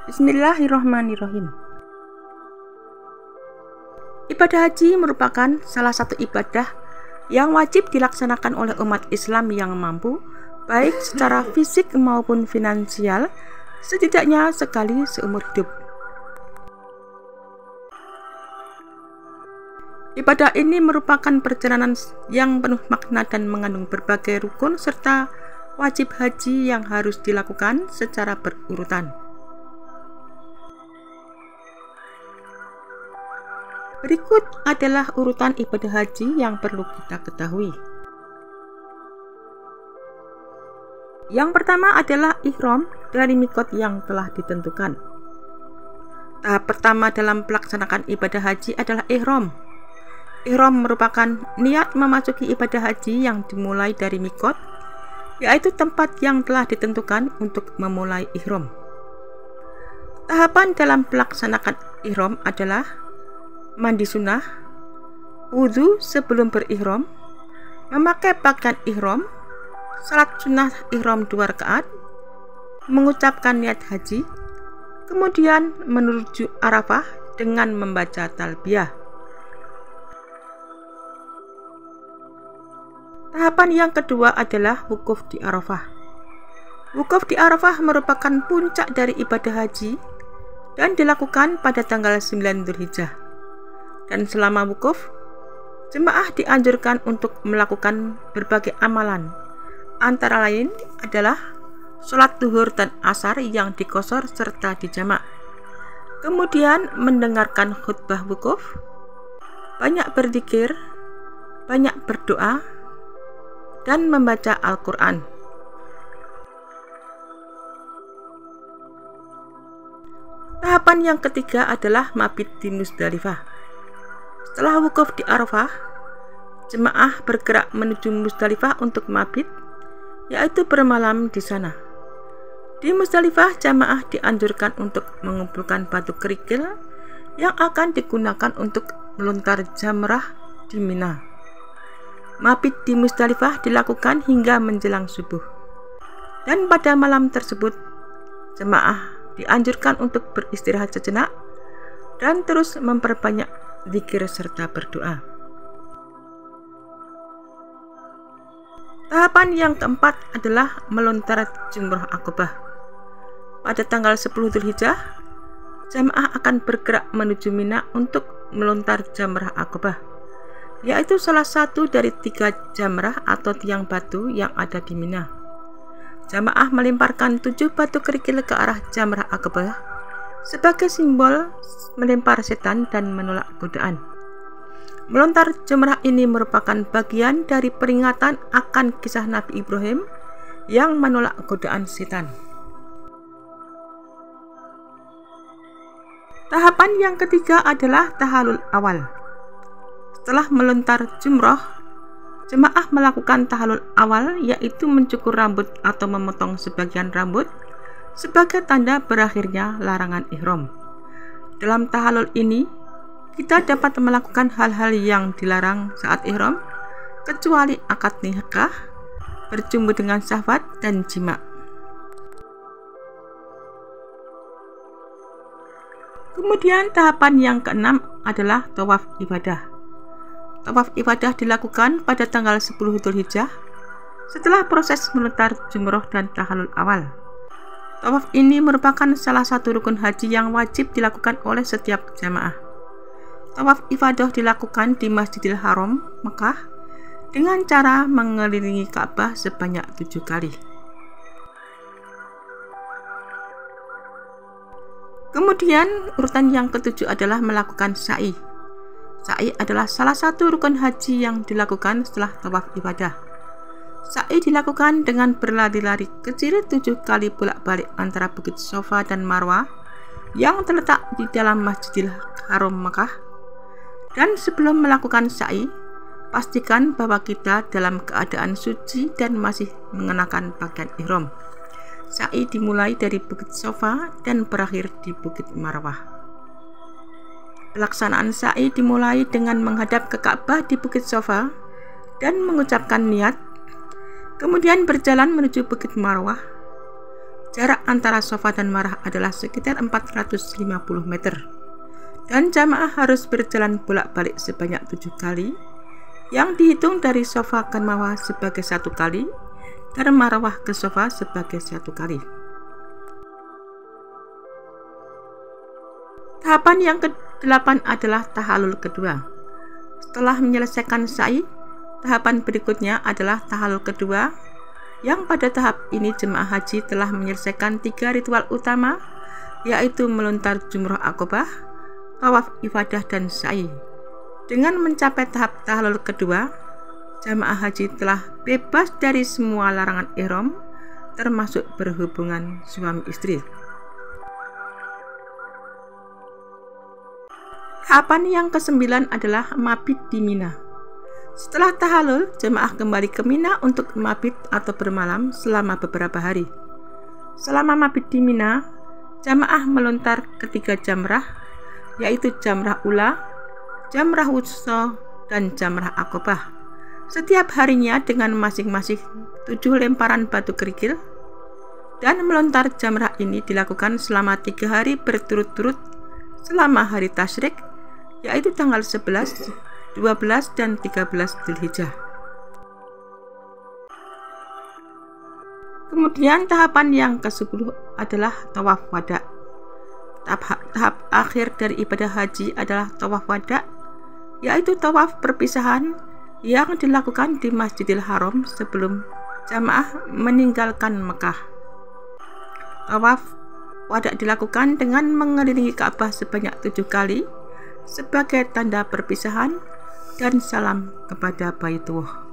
Bismillahirrahmanirrahim. Ibadah haji merupakan salah satu ibadah yang wajib dilaksanakan oleh umat Islam yang mampu, baik secara fisik maupun finansial, setidaknya sekali seumur hidup. Ibadah ini merupakan perjalanan yang penuh makna dan mengandung berbagai rukun serta wajib haji yang harus dilakukan secara berurutan. Berikut adalah urutan ibadah haji yang perlu kita ketahui. Yang pertama adalah ihram dari mikot yang telah ditentukan. Tahap pertama dalam pelaksanaan ibadah haji adalah ihram. Ihram merupakan niat memasuki ibadah haji yang dimulai dari mikot, yaitu tempat yang telah ditentukan untuk memulai ihram. Tahapan dalam pelaksanaan ihram adalah mandi sunnah, wudhu sebelum berihram, memakai pakaian ihram, salat sunnah ihram 2 rakaat, mengucapkan niat haji, kemudian menuju Arafah dengan membaca talbiyah. Tahapan yang kedua adalah wukuf di Arafah. Wukuf di Arafah merupakan puncak dari ibadah haji dan dilakukan pada tanggal 9 Dzulhijjah. Dan selama wukuf, jemaah dianjurkan untuk melakukan berbagai amalan, antara lain adalah sholat zuhur dan asar yang dikosor serta dijamak, kemudian mendengarkan khutbah wukuf, banyak berzikir, banyak berdoa, dan membaca Al-Quran. Tahapan yang ketiga adalah mabit di Musdalifah. Setelah wukuf di Arafah, jemaah bergerak menuju Musdalifah untuk mabit, yaitu bermalam di sana. Di Musdalifah, jemaah dianjurkan untuk mengumpulkan batu kerikil yang akan digunakan untuk melontar jamrah di Mina. Mabit di Musdalifah dilakukan hingga menjelang subuh. Dan pada malam tersebut, jemaah dianjurkan untuk beristirahat sejenak dan terus memperbanyak zikir serta berdoa. Tahapan yang keempat adalah melontar jumrah Aqabah. Pada tanggal 10 Dzulhijjah, jamaah akan bergerak menuju Mina untuk melontar jamrah Aqabah, yaitu salah satu dari 3 jamrah atau tiang batu yang ada di Mina. Jamaah melemparkan 7 batu kerikil ke arah jamrah Aqabah sebagai simbol melempar setan dan menolak godaan. Melontar jumrah ini merupakan bagian dari peringatan akan kisah Nabi Ibrahim yang menolak godaan setan. Tahapan yang ketiga adalah tahallul awal. Setelah melontar jumrah, jemaah melakukan tahallul awal, yaitu mencukur rambut atau memotong sebagian rambut sebagai tanda berakhirnya larangan ihram. Dalam tahallul ini, kita dapat melakukan hal-hal yang dilarang saat ihram, kecuali akad nikah, berjumpa dengan syahwat, dan jima. Kemudian tahapan yang keenam adalah tawaf ibadah. Tawaf ibadah dilakukan pada tanggal 10 Dzulhijjah setelah proses melontar jumrah dan tahallul awal. Tawaf ini merupakan salah satu rukun haji yang wajib dilakukan oleh setiap jamaah. Tawaf ibadah dilakukan di Masjidil Haram, Mekah, dengan cara mengelilingi Ka'bah sebanyak 7 kali. Kemudian urutan yang ketujuh adalah melakukan sa'i. Sa'i adalah salah satu rukun haji yang dilakukan setelah tawaf ibadah. Sa'i dilakukan dengan berlari-lari kecil 7 kali bolak-balik antara Bukit Safa dan Marwah yang terletak di dalam Masjidil Haram Mekah. Dan sebelum melakukan sa'i, pastikan bahwa kita dalam keadaan suci dan masih mengenakan pakaian ihram. Sa'i dimulai dari Bukit Safa dan berakhir di Bukit Marwah. Pelaksanaan sa'i dimulai dengan menghadap ke Ka'bah di Bukit Safa dan mengucapkan niat, kemudian berjalan menuju Bukit Marwah. Jarak antara Safa dan Marwah adalah sekitar 450 meter. Dan jamaah harus berjalan bolak-balik sebanyak 7 kali, yang dihitung dari Safa ke Marwah sebagai 1 kali, dan Marwah ke Safa sebagai 1 kali. Tahapan yang ke-8 adalah tahallul kedua. Setelah menyelesaikan sa'i, tahapan berikutnya adalah tahallul kedua, yang pada tahap ini jemaah haji telah menyelesaikan 3 ritual utama, yaitu melontar jumrah Aqabah, tawaf ifadah, dan sa'i. Dengan mencapai tahap tahallul kedua, jamaah haji telah bebas dari semua larangan ihram, termasuk berhubungan suami istri. Tahapan yang ke-9 adalah mabit di Mina. Setelah tahallul, jemaah kembali ke Mina untuk mabit atau bermalam selama beberapa hari. Selama mabit di Mina, jemaah melontar ketiga jamrah, yaitu jamrah ula, jamrah wusta, dan jamrah Aqabah. Setiap harinya dengan masing-masing 7 lemparan batu kerikil, dan melontar jamrah ini dilakukan selama 3 hari berturut-turut selama hari tasyrik, yaitu tanggal 11, 12, dan 13 Dzulhijjah. Kemudian tahapan yang ke-10 adalah tawaf wada. Tahap akhir dari ibadah haji adalah tawaf wada, yaitu tawaf perpisahan yang dilakukan di Masjidil Haram sebelum jamaah meninggalkan Mekah. Tawaf wada dilakukan dengan mengelilingi Ka'bah sebanyak 7 kali sebagai tanda perpisahan dan salam kepada Baitullah.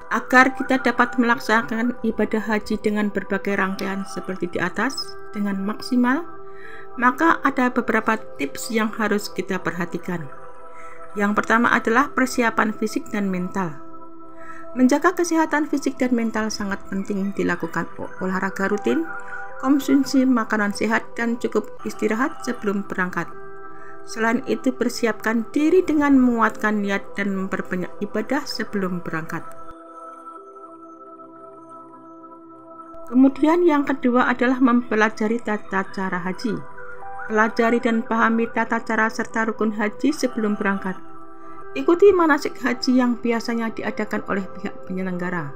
Agar kita dapat melaksanakan ibadah haji dengan berbagai rangkaian seperti di atas dengan maksimal, maka ada beberapa tips yang harus kita perhatikan. Yang pertama adalah persiapan fisik dan mental. Menjaga kesehatan fisik dan mental sangat penting dilakukan olahraga rutin, konsumsi makanan sehat, dan cukup istirahat sebelum berangkat. Selain itu, persiapkan diri dengan menguatkan niat dan memperbanyak ibadah sebelum berangkat. Kemudian yang kedua adalah mempelajari tata cara haji. Pelajari dan pahami tata cara serta rukun haji sebelum berangkat. Ikuti manasik haji yang biasanya diadakan oleh pihak penyelenggara.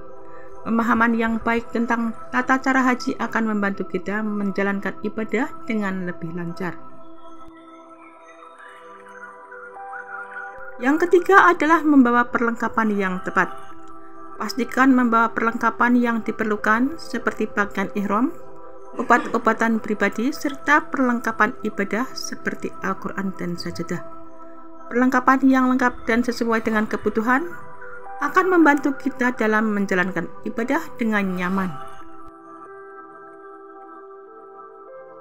Pemahaman yang baik tentang tata cara haji akan membantu kita menjalankan ibadah dengan lebih lancar. Yang ketiga adalah membawa perlengkapan yang tepat. Pastikan membawa perlengkapan yang diperlukan seperti pakaian ihram, obat-obatan pribadi, serta perlengkapan ibadah seperti Al-Quran dan sajadah. Perlengkapan yang lengkap dan sesuai dengan kebutuhan akan membantu kita dalam menjalankan ibadah dengan nyaman.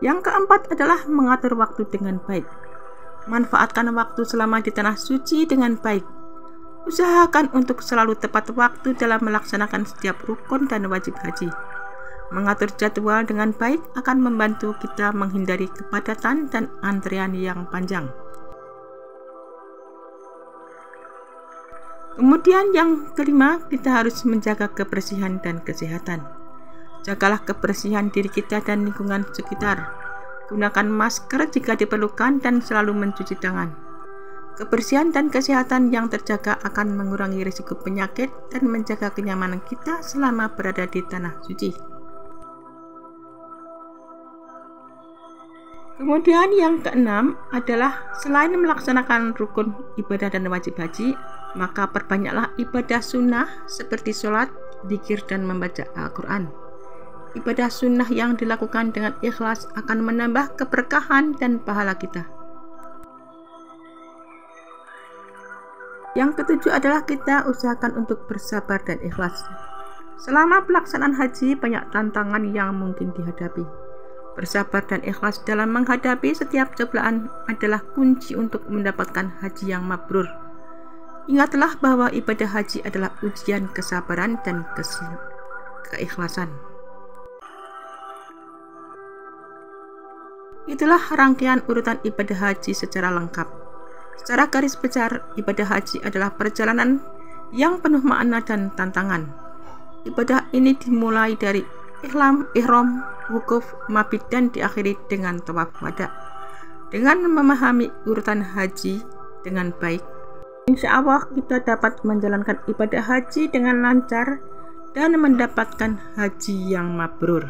Yang keempat adalah mengatur waktu dengan baik. Manfaatkan waktu selama di tanah suci dengan baik. Usahakan untuk selalu tepat waktu dalam melaksanakan setiap rukun dan wajib haji. Mengatur jadwal dengan baik akan membantu kita menghindari kepadatan dan antrian yang panjang. Kemudian yang kelima, kita harus menjaga kebersihan dan kesehatan. Jagalah kebersihan diri kita dan lingkungan sekitar. Gunakan masker jika diperlukan dan selalu mencuci tangan. Kebersihan dan kesehatan yang terjaga akan mengurangi risiko penyakit dan menjaga kenyamanan kita selama berada di tanah suci. Kemudian yang keenam adalah selain melaksanakan rukun ibadah dan wajib haji, maka perbanyaklah ibadah sunnah seperti sholat, dzikir, dan membaca Al-Quran. Ibadah sunnah yang dilakukan dengan ikhlas akan menambah keberkahan dan pahala kita. Yang ketujuh adalah kita usahakan untuk bersabar dan ikhlas. Selama pelaksanaan haji, banyak tantangan yang mungkin dihadapi. Bersabar dan ikhlas dalam menghadapi setiap cobaan adalah kunci untuk mendapatkan haji yang mabrur. Ingatlah bahwa ibadah haji adalah ujian kesabaran dan keikhlasan. Itulah rangkaian urutan ibadah haji secara lengkap. Secara garis besar, ibadah haji adalah perjalanan yang penuh makna dan tantangan. Ibadah ini dimulai dari ihram, wukuf, mabit, dan diakhiri dengan tawaf wada. Dengan memahami urutan haji dengan baik, insya Allah kita dapat menjalankan ibadah haji dengan lancar dan mendapatkan haji yang mabrur.